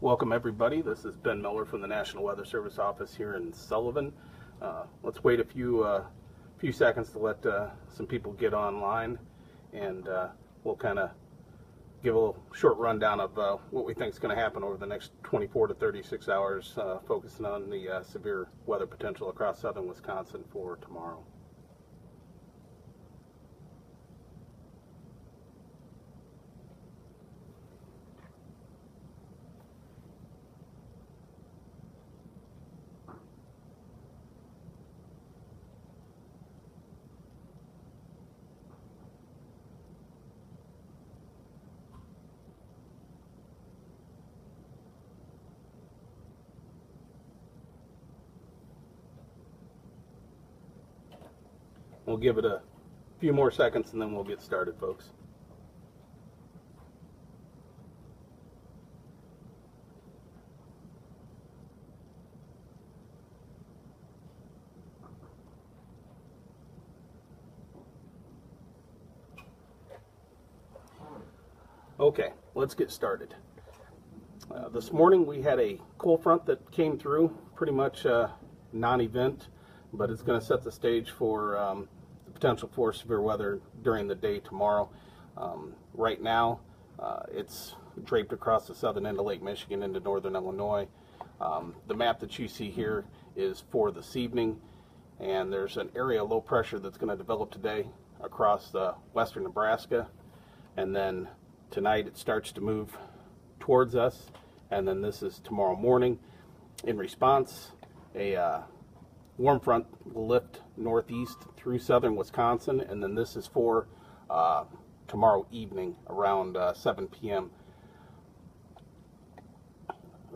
Welcome everybody. This is Ben Miller from the National Weather Service office here in Sullivan. Let's wait a few seconds to let some people get online, and we'll kind of give a little short rundown of what we think is going to happen over the next 24 to 36 hours, focusing on the severe weather potential across southern Wisconsin for tomorrow. We'll give it a few more seconds and then we'll get started, folks. Okay, let's get started. This morning we had a cold front that came through, pretty much non-event, but it's going to set the stage for the potential for severe weather during the day tomorrow. Right now, it's draped across the southern end of Lake Michigan into northern Illinois. The map that you see here is for this evening, and there's an area of low pressure that's going to develop today across western Nebraska, and then tonight it starts to move towards us, and then this is tomorrow morning. In response, a warm front will lift northeast through southern Wisconsin, and then this is for tomorrow evening around 7 p.m.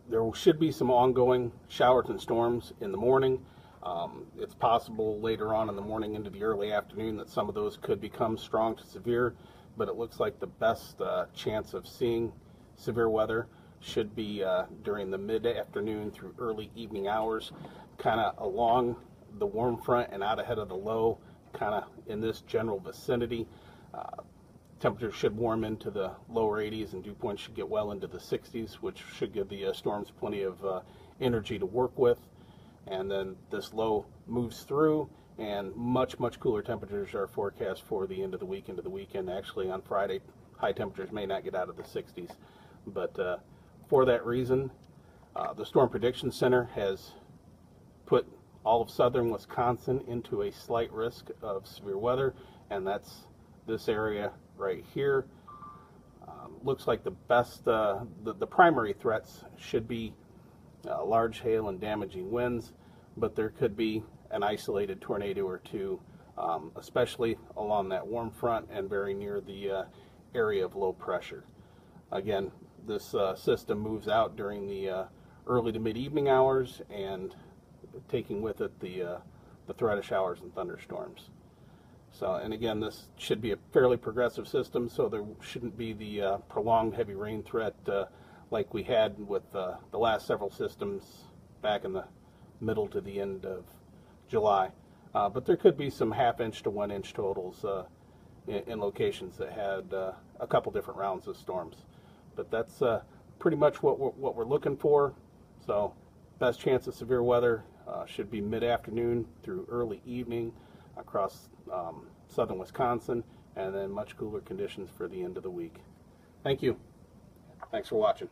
There should be some ongoing showers and storms in the morning. It's possible later on in the morning into the early afternoon that some of those could become strong to severe, but it looks like the best chance of seeing severe weather should be during the mid-afternoon through early evening hours, kind of along the warm front and out ahead of the low, kind of in this general vicinity. Temperatures should warm into the lower 80s and dew points should get well into the 60s, which should give the storms plenty of energy to work with. And then this low moves through, and much cooler temperatures are forecast for the end of the week into the weekend. Actually, on Friday, high temperatures may not get out of the 60s. But for that reason, the Storm Prediction Center has put all of southern Wisconsin into a slight risk of severe weather, and that's this area right here. Looks like the best, the primary threats should be large hail and damaging winds, but there could be an isolated tornado or two, especially along that warm front and very near the area of low pressure. Again, this system moves out during the early to mid-evening hours, and taking with it the threat of showers and thunderstorms. So, and again, this should be a fairly progressive system, so there shouldn't be the prolonged heavy rain threat like we had with the last several systems back in the middle to the end of July. But there could be some half-inch to 1 inch totals in locations that had a couple different rounds of storms. But that's pretty much what we're looking for. So best chance of severe weather should be mid-afternoon through early evening across southern Wisconsin, and then much cooler conditions for the end of the week. Thank you. Thanks for watching.